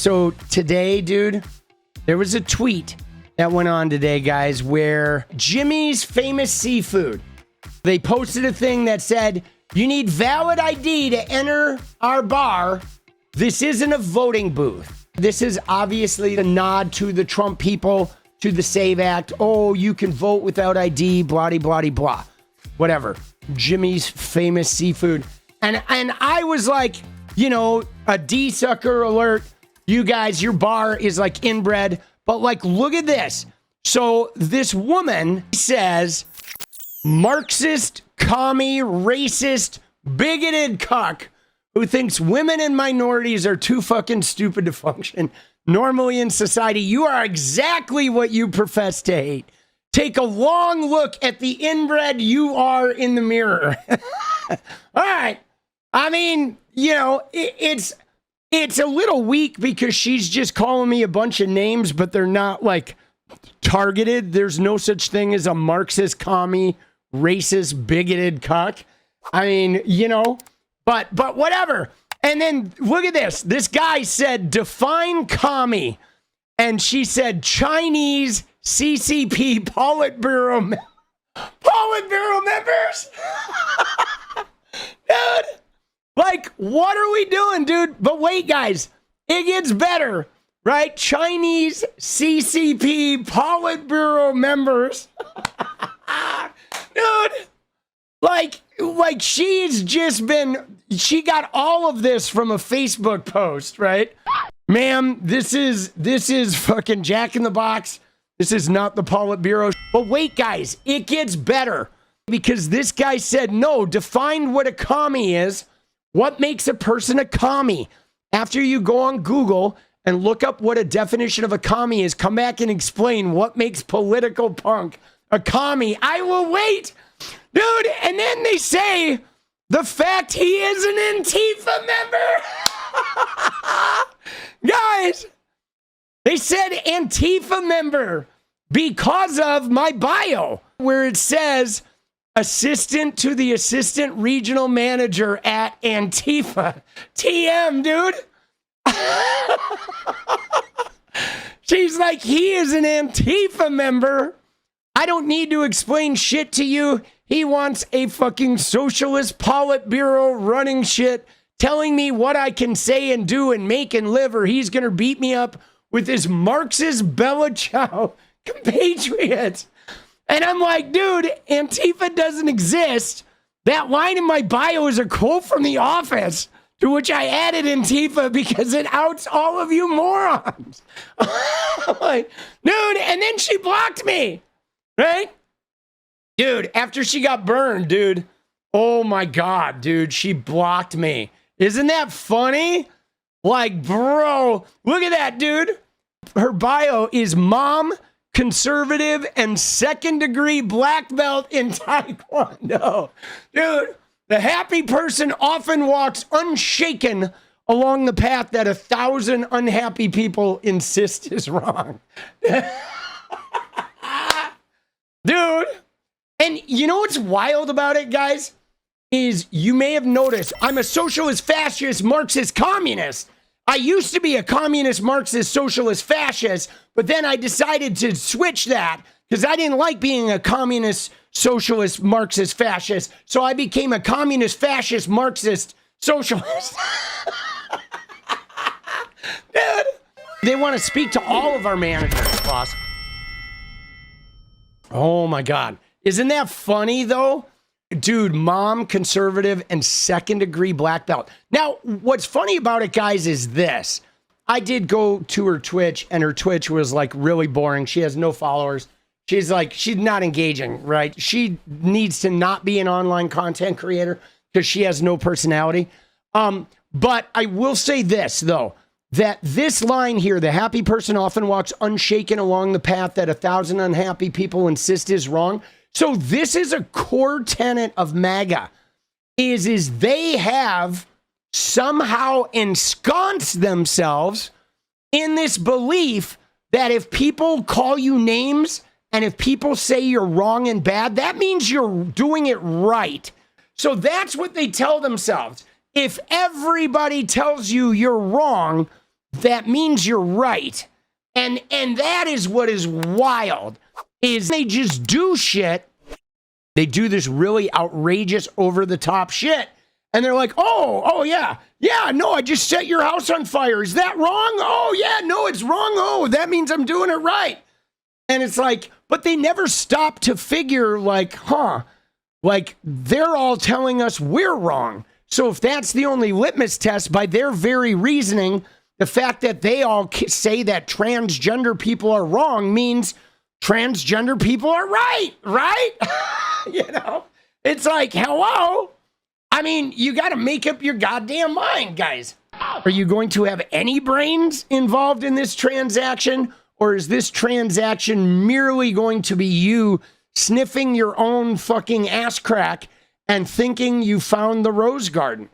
So today, dude, there was a tweet that went on today, guys, where Jimmy's Famous Seafood, they posted a thing that said, you need valid ID to enter our bar. This isn't a voting booth. This is obviously a nod to the Trump people, to the SAVE Act. Oh, you can vote without ID, blah, blah, blah, blah. Whatever. Jimmy's Famous Seafood. And I was like, you know, a D-sucker alert. You guys, your bar is like inbred. But like, look at this. So this woman says, Marxist, commie, racist, bigoted cuck who thinks women and minorities are too fucking stupid to function normally in society. You are exactly what you profess to hate. Take a long look at the inbred you are in the mirror. All right. I mean, you know, it's a little weak because she's just calling me a bunch of names, but they're not like targeted. There's no such thing as a Marxist, commie, racist, bigoted cuck. I mean, you know, but whatever. And then look at this. This guy said, define commie. And she said, Chinese CCP Politburo members. Dude, like, what are we doing, dude? But wait, guys, it gets better, right? Chinese CCP Politburo members. Dude, like she's just been, she got all of this from a Facebook post, right? Ma'am, this is fucking Jack in the Box. This is not the Politburo. But wait, guys, it gets better because this guy said, no, define what a commie is. What makes a person a commie? After you go on Google and look up what a definition of a commie is, come back and explain what makes political punk a commie. I will wait. Dude, and then they say the fact he is an Antifa member. Guys, they said Antifa member because of my bio, where it says assistant to the assistant regional manager at Antifa. TM, dude. She's like, he is an Antifa member. I don't need to explain shit to you. He wants a fucking socialist Politburo running shit, telling me what I can say and do and make and live, or he's going to beat me up with his Marxist Bella Ciao compatriots. And I'm like, dude, Antifa doesn't exist. That line in my bio is a quote from The Office, to which I added Antifa because it outs all of you morons. Like, dude, and then she blocked me, right? Dude, after she got burned, dude, oh my God, dude, she blocked me. Isn't that funny? Like, bro, look at that, dude. Her bio is mom, conservative, and second-degree black belt in Taekwondo. Dude, the happy person often walks unshaken along the path that 1,000 unhappy people insist is wrong. Dude, and you know what's wild about it, guys? Is you may have noticed I'm a socialist, fascist, Marxist, communist. I used to be a communist, Marxist, socialist, fascist, but then I decided to switch that because I didn't like being a communist, socialist, Marxist, fascist. So I became a communist, fascist, Marxist, socialist. Dude, they want to speak to all of our managers, boss. Oh my God. Isn't that funny though? Dude, mom, conservative, and second-degree black belt. Now, what's funny about it, guys, is this. I did go to her Twitch, and her Twitch was, like, really boring. She has no followers. She's not engaging, right? She needs to not be an online content creator because she has no personality. But I will say this, though, that this line here, the happy person often walks unshaken along the path that 1,000 unhappy people insist is wrong. So this is a core tenet of MAGA, is they have somehow ensconced themselves in this belief that if people call you names and if people say you're wrong and bad, that means you're doing it right. So that's what they tell themselves. If everybody tells you you're wrong, that means you're right. And that is what is wild, is they just do shit. They do this really outrageous, over-the-top shit. And they're like, oh, yeah. Yeah, no, I just set your house on fire. Is that wrong? Oh, yeah, no, it's wrong. Oh, that means I'm doing it right. And it's like, but they never stop to figure like, like they're all telling us we're wrong. So if that's the only litmus test, by their very reasoning, the fact that they all say that transgender people are wrong means transgender people are right? You know, it's like, hello? I mean, you got to make up your goddamn mind, guys. Are you going to have any brains involved in this transaction? Or is this transaction merely going to be you sniffing your own fucking ass crack and thinking you found the rose garden?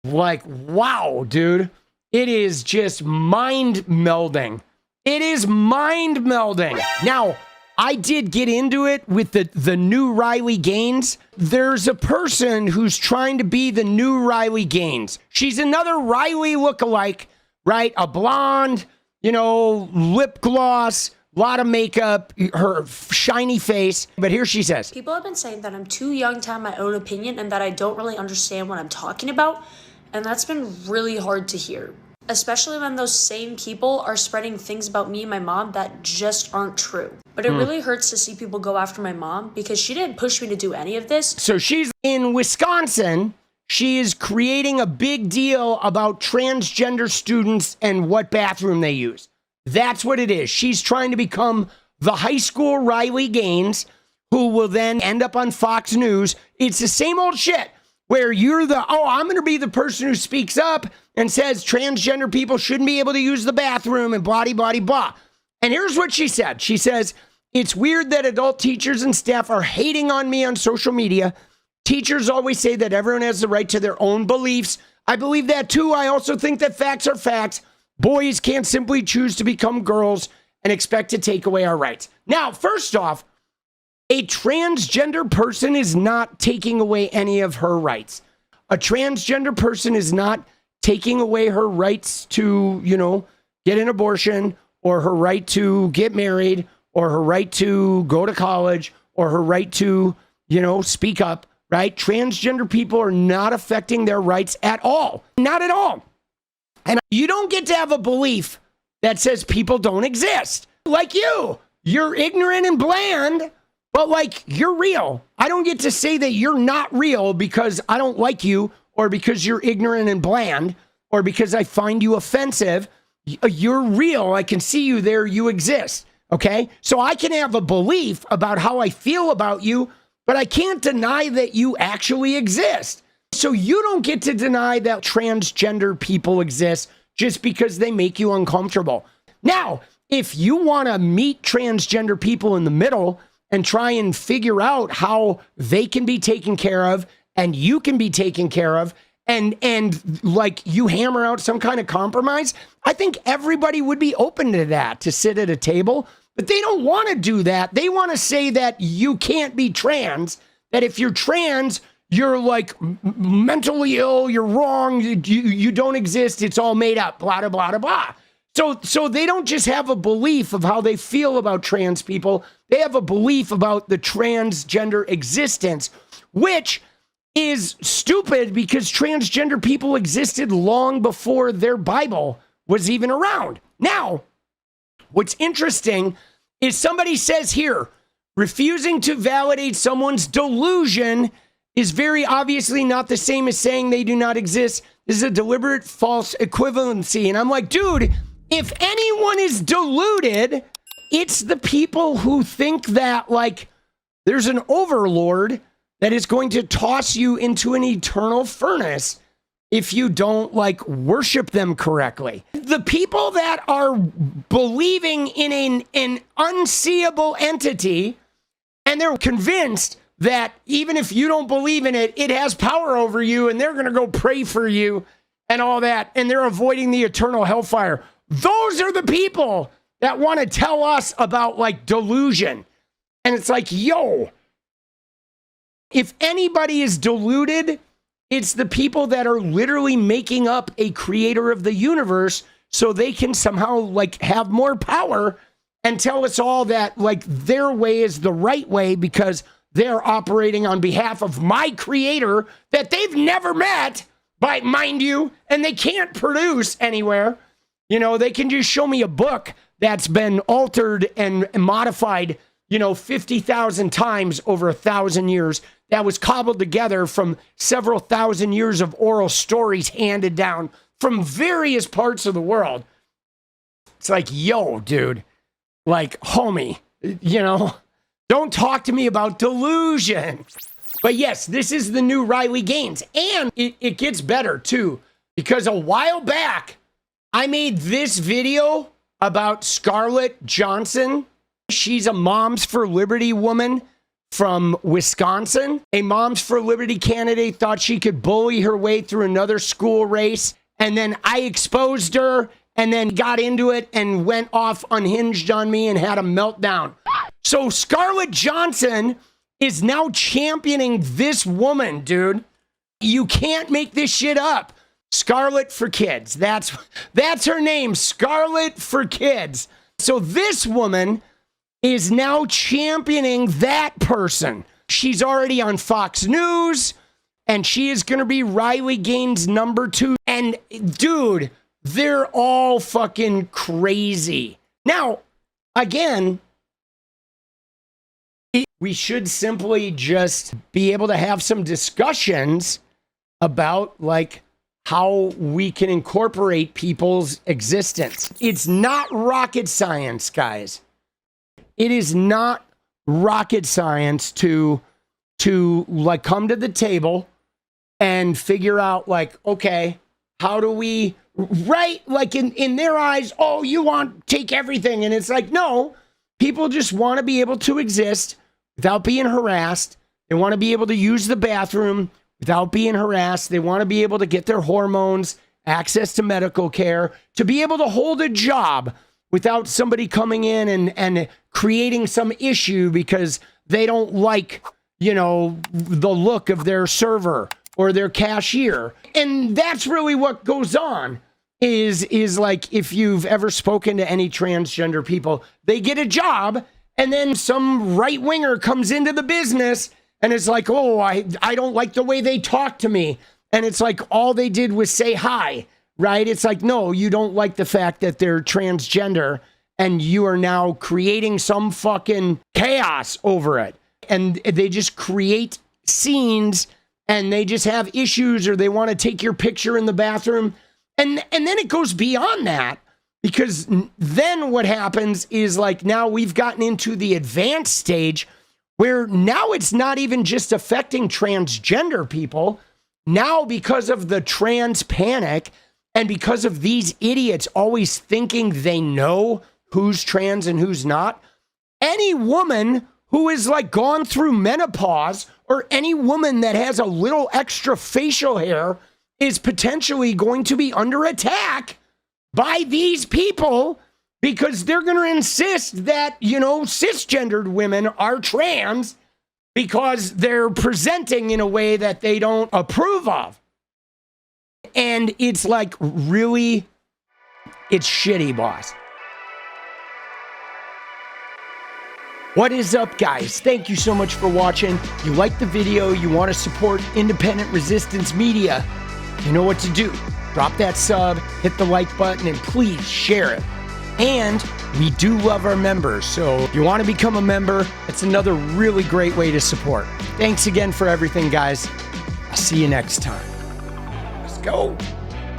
Like, wow, dude. It is just mind melding. It is mind melding. Now, I did get into it with the new Riley Gaines. There's a person who's trying to be the new Riley Gaines. She's another Riley lookalike, right? A blonde, you know, lip gloss, a lot of makeup, her shiny face. But here she says, people have been saying that I'm too young to have my own opinion and that I don't really understand what I'm talking about. And that's been really hard to hear, especially when those same people are spreading things about me and my mom that just aren't true. But it really hurts to see people go after my mom because she didn't push me to do any of this. So she's in Wisconsin. She is creating a big deal about transgender students and what bathroom they use. That's what it is. She's trying to become the high school Riley Gaines, who will then end up on Fox News. It's the same old shit where you're I'm going to be the person who speaks up and says transgender people shouldn't be able to use the bathroom and blah, blah, blah. And here's what she said. She says, it's weird that adult teachers and staff are hating on me on social media. Teachers always say that everyone has the right to their own beliefs. I believe that too. I also think that facts are facts. Boys can't simply choose to become girls and expect to take away our rights. Now, first off, a transgender person is not taking away any of her rights. A transgender person is not taking away her rights to, you know, get an abortion, or her right to get married, or her right to go to college, or her right to, you know, speak up, right? Transgender people are not affecting their rights at all. Not at all. And you don't get to have a belief that says people don't exist. Like you. You're ignorant and bland, but like you're real. I don't get to say that you're not real because I don't like you, or because you're ignorant and bland, or because I find you offensive. You're real. I can see you there. You exist. Okay? So I can have a belief about how I feel about you, but I can't deny that you actually exist. So you don't get to deny that transgender people exist just because they make you uncomfortable. Now, if you want to meet transgender people in the middle and try and figure out how they can be taken care of and you can be taken care of, and like you hammer out some kind of compromise, I think everybody would be open to that, to sit at a table. But they don't want to do that. They want to say that you can't be trans, that if you're trans, you're like mentally ill, you're wrong, you don't exist, it's all made up, blah, blah, blah, blah. So they don't just have a belief of how they feel about trans people. They have a belief about the transgender existence, which is stupid because transgender people existed long before their Bible was even around. Now, what's interesting is somebody says here, refusing to validate someone's delusion is very obviously not the same as saying they do not exist. This is a deliberate false equivalency. And I'm like, dude, if anyone is deluded, it's the people who think that like there's an overlord that is going to toss you into an eternal furnace if you don't like worship them correctly. The people that are believing in an unseeable entity, and they're convinced that even if you don't believe in it, it has power over you, and they're going to go pray for you and all that, and they're avoiding the eternal hellfire. Those are the people that want to tell us about like delusion. And it's like, yo, if anybody is deluded, it's the people that are literally making up a creator of the universe so they can somehow like have more power and tell us all that like their way is the right way because they're operating on behalf of my creator that they've never met, by mind you, and they can't produce anywhere. You know, they can just show me a book that's been altered and modified, 50,000 times over 1,000 years, that was cobbled together from several thousand years of oral stories handed down from various parts of the world. It's like, yo, dude, like, homie, don't talk to me about delusion. But yes, this is the new Riley Gaines. And it gets better too, because a while back, I made this video about Scarlett Johnson. She's a Moms for Liberty woman from Wisconsin. A Moms for Liberty candidate thought she could bully her way through another school race. And then I exposed her and then got into it and went off unhinged on me and had a meltdown. So Scarlett Johnson is now championing this woman, dude. You can't make this shit up. Scarlet for Kids. That's her name, Scarlet for Kids. So this woman is now championing that person. She's already on Fox News, and she is going to be Riley Gaines' number 2. And dude, they're all fucking crazy. Now, again, we should simply just be able to have some discussions about like how we can incorporate people's existence. It's not rocket science, guys. It is not rocket science to like come to the table and figure out like, okay, how do we, right? Like in their eyes, oh, you want take everything. And it's like, no, people just want to be able to exist without being harassed. They want to be able to use the bathroom without being harassed. They want to be able to get their hormones, access to medical care, to be able to hold a job without somebody coming in and creating some issue because they don't like, the look of their server or their cashier. And that's really what goes on is like, if you've ever spoken to any transgender people, they get a job and then some right winger comes into the business and it's like, oh, I don't like the way they talk to me. And it's like, all they did was say hi, right? It's like, no, you don't like the fact that they're transgender and you are now creating some fucking chaos over it. And they just create scenes and they just have issues or they want to take your picture in the bathroom. And then it goes beyond that, because then what happens is like, now we've gotten into the advanced stage where now it's not even just affecting transgender people. Now, because of the trans panic and because of these idiots always thinking they know who's trans and who's not, any woman who is like gone through menopause or any woman that has a little extra facial hair is potentially going to be under attack by these people, because they're going to insist that, cisgendered women are trans because they're presenting in a way that they don't approve of. And it's like, really, it's shitty, boss. What is up, guys? Thank you so much for watching. You like the video, you want to support independent resistance media, you know what to do. Drop that sub, hit the like button, and please share it. And we do love our members, so if you want to become a member, it's another really great way to support. Thanks again for everything, guys. I'll see you next time. Let's go.